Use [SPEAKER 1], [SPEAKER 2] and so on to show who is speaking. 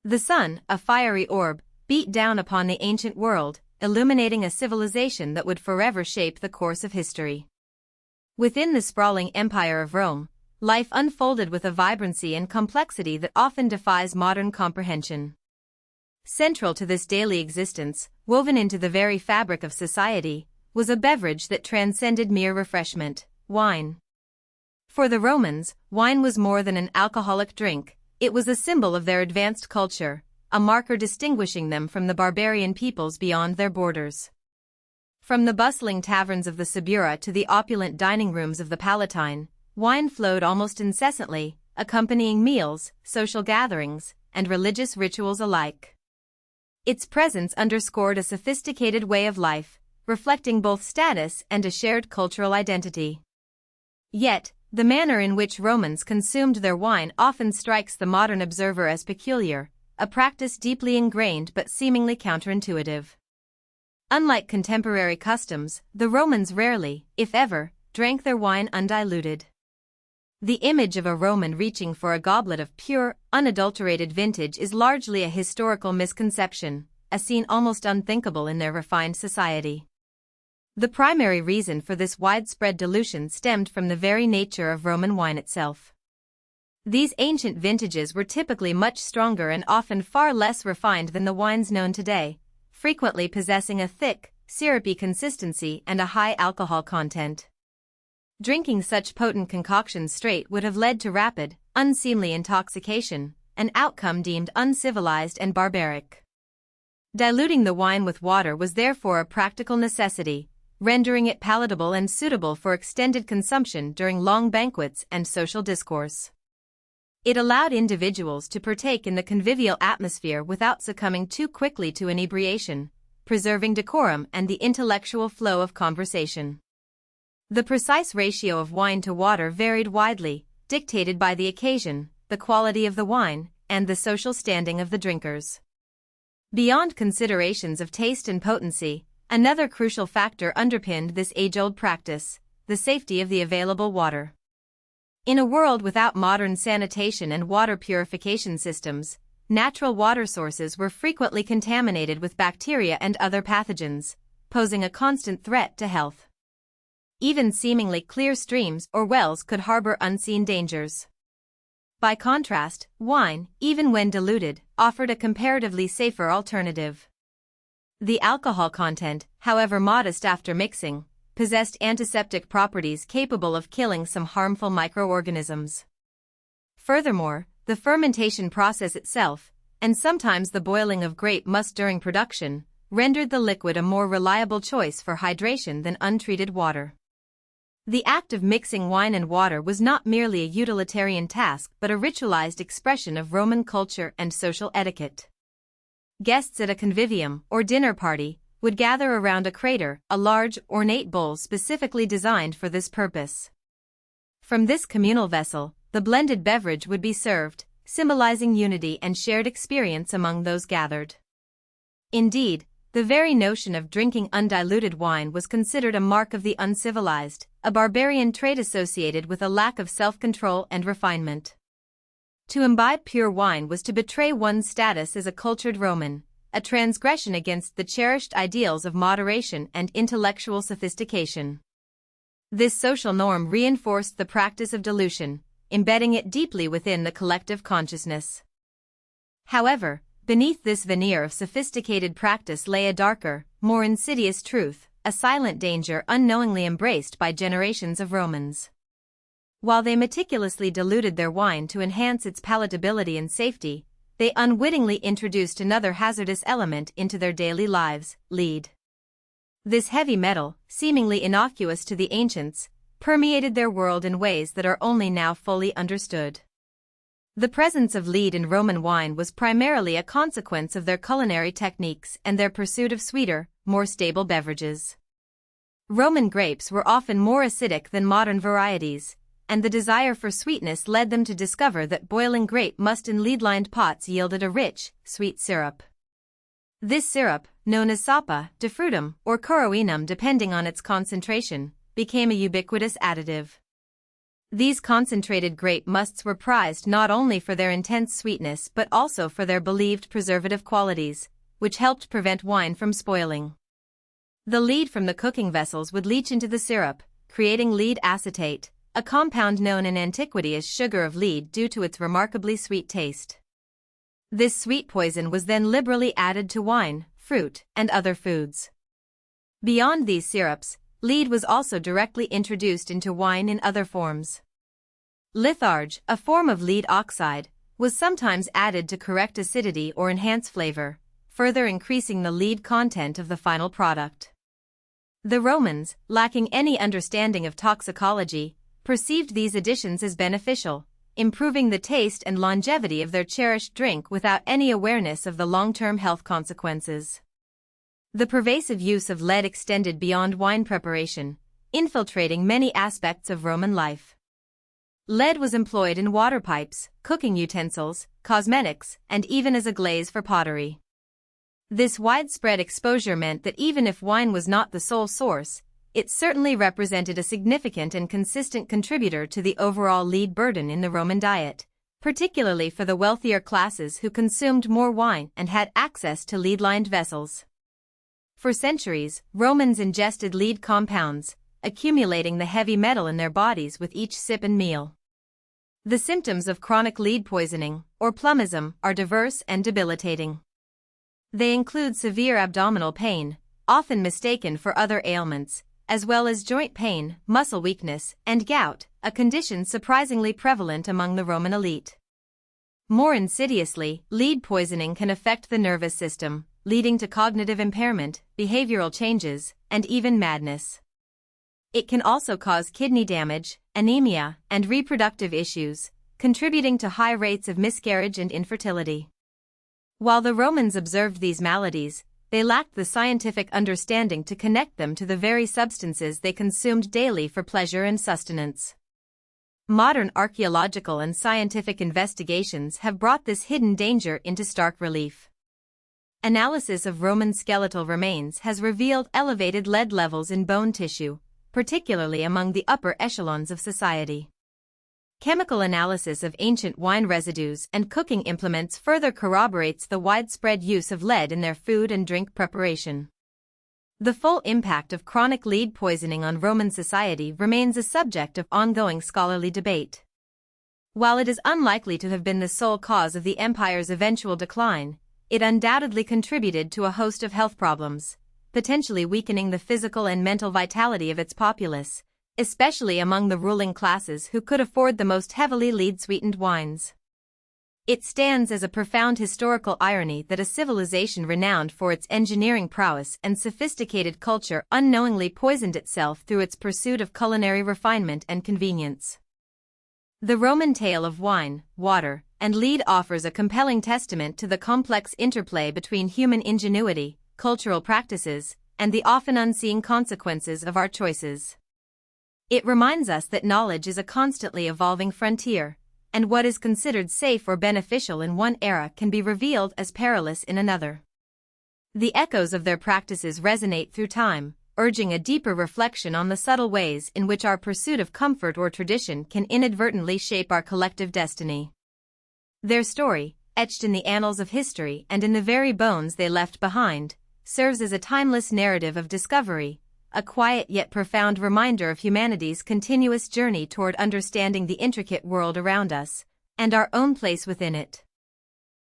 [SPEAKER 1] The sun, a fiery orb, beat down upon the ancient world, illuminating a civilization that would forever shape the course of history. Within the sprawling empire of Rome, life unfolded with a vibrancy and complexity that often defies modern comprehension. Central to this daily existence, woven into the very fabric of society, was a beverage that transcended mere refreshment: wine. For the Romans, wine was more than an alcoholic drink, it was a symbol of their advanced culture, a marker distinguishing them from the barbarian peoples beyond their borders. From the bustling taverns of the Subura to the opulent dining rooms of the Palatine, wine flowed almost incessantly, accompanying meals, social gatherings, and religious rituals alike. Its presence underscored a sophisticated way of life, reflecting both status and a shared cultural identity. Yet, the manner in which Romans consumed their wine often strikes the modern observer as peculiar, a practice deeply ingrained but seemingly counterintuitive. Unlike contemporary customs, the Romans rarely, if ever, drank their wine undiluted. The image of a Roman reaching for a goblet of pure, unadulterated vintage is largely a historical misconception, a scene almost unthinkable in their refined society. The primary reason for this widespread dilution stemmed from the very nature of Roman wine itself. These ancient vintages were typically much stronger and often far less refined than the wines known today, frequently possessing a thick, syrupy consistency and a high alcohol content. Drinking such potent concoctions straight would have led to rapid, unseemly intoxication, an outcome deemed uncivilized and barbaric. Diluting the wine with water was therefore a practical necessity, rendering it palatable and suitable for extended consumption during long banquets and social discourse. It allowed individuals to partake in the convivial atmosphere without succumbing too quickly to inebriation, preserving decorum and the intellectual flow of conversation. The precise ratio of wine to water varied widely, dictated by the occasion, the quality of the wine, and the social standing of the drinkers. Beyond considerations of taste and potency, another crucial factor underpinned this age-old practice: the safety of the available water. In a world without modern sanitation and water purification systems, natural water sources were frequently contaminated with bacteria and other pathogens, posing a constant threat to health. Even seemingly clear streams or wells could harbor unseen dangers. By contrast, wine, even when diluted, offered a comparatively safer alternative. The alcohol content, however modest after mixing, possessed antiseptic properties capable of killing some harmful microorganisms. Furthermore, the fermentation process itself, and sometimes the boiling of grape must during production, rendered the liquid a more reliable choice for hydration than untreated water. The act of mixing wine and water was not merely a utilitarian task but a ritualized expression of Roman culture and social etiquette. Guests at a convivium, or dinner party, would gather around a crater, a large, ornate bowl specifically designed for this purpose. From this communal vessel, the blended beverage would be served, symbolizing unity and shared experience among those gathered. Indeed, the very notion of drinking undiluted wine was considered a mark of the uncivilized, a barbarian trait associated with a lack of self-control and refinement. To imbibe pure wine was to betray one's status as a cultured Roman, a transgression against the cherished ideals of moderation and intellectual sophistication. This social norm reinforced the practice of dilution, embedding it deeply within the collective consciousness. However, beneath this veneer of sophisticated practice lay a darker, more insidious truth, a silent danger unknowingly embraced by generations of Romans. While they meticulously diluted their wine to enhance its palatability and safety, they unwittingly introduced another hazardous element into their daily lives: lead. This heavy metal, seemingly innocuous to the ancients, permeated their world in ways that are only now fully understood. The presence of lead in Roman wine was primarily a consequence of their culinary techniques and their pursuit of sweeter, more stable beverages. Roman grapes were often more acidic than modern varieties, and the desire for sweetness led them to discover that boiling grape must in lead-lined pots yielded a rich, sweet syrup. This syrup, known as sapa, defrutum, or coroinum depending on its concentration, became a ubiquitous additive. These concentrated grape musts were prized not only for their intense sweetness but also for their believed preservative qualities, which helped prevent wine from spoiling. The lead from the cooking vessels would leach into the syrup, creating lead acetate, a compound known in antiquity as sugar of lead due to its remarkably sweet taste. This sweet poison was then liberally added to wine, fruit, and other foods. Beyond these syrups, lead was also directly introduced into wine in other forms. Litharge, a form of lead oxide, was sometimes added to correct acidity or enhance flavor, further increasing the lead content of the final product. The Romans, lacking any understanding of toxicology, perceived these additions as beneficial, improving the taste and longevity of their cherished drink without any awareness of the long-term health consequences. The pervasive use of lead extended beyond wine preparation, infiltrating many aspects of Roman life. Lead was employed in water pipes, cooking utensils, cosmetics, and even as a glaze for pottery. This widespread exposure meant that even if wine was not the sole source, it certainly represented a significant and consistent contributor to the overall lead burden in the Roman diet, particularly for the wealthier classes who consumed more wine and had access to lead-lined vessels. For centuries, Romans ingested lead compounds, accumulating the heavy metal in their bodies with each sip and meal. The symptoms of chronic lead poisoning, or plumism, are diverse and debilitating. They include severe abdominal pain, often mistaken for other ailments, as well as joint pain, muscle weakness, and gout, a condition surprisingly prevalent among the Roman elite. More insidiously, lead poisoning can affect the nervous system, leading to cognitive impairment, behavioral changes, and even madness. It can also cause kidney damage, anemia, and reproductive issues, contributing to high rates of miscarriage and infertility. While the Romans observed these maladies, they lacked the scientific understanding to connect them to the very substances they consumed daily for pleasure and sustenance. Modern archaeological and scientific investigations have brought this hidden danger into stark relief. Analysis of Roman skeletal remains has revealed elevated lead levels in bone tissue, particularly among the upper echelons of society. Chemical analysis of ancient wine residues and cooking implements further corroborates the widespread use of lead in their food and drink preparation. The full impact of chronic lead poisoning on Roman society remains a subject of ongoing scholarly debate. While it is unlikely to have been the sole cause of the empire's eventual decline, it undoubtedly contributed to a host of health problems, potentially weakening the physical and mental vitality of its populace, especially among the ruling classes who could afford the most heavily lead-sweetened wines. It stands as a profound historical irony that a civilization renowned for its engineering prowess and sophisticated culture unknowingly poisoned itself through its pursuit of culinary refinement and convenience. The Roman tale of wine, water, and lead offers a compelling testament to the complex interplay between human ingenuity, cultural practices, and the often unseen consequences of our choices. It reminds us that knowledge is a constantly evolving frontier, and what is considered safe or beneficial in one era can be revealed as perilous in another. The echoes of their practices resonate through time, urging a deeper reflection on the subtle ways in which our pursuit of comfort or tradition can inadvertently shape our collective destiny. Their story, etched in the annals of history and in the very bones they left behind, serves as a timeless narrative of discovery, a quiet yet profound reminder of humanity's continuous journey toward understanding the intricate world around us, and our own place within it.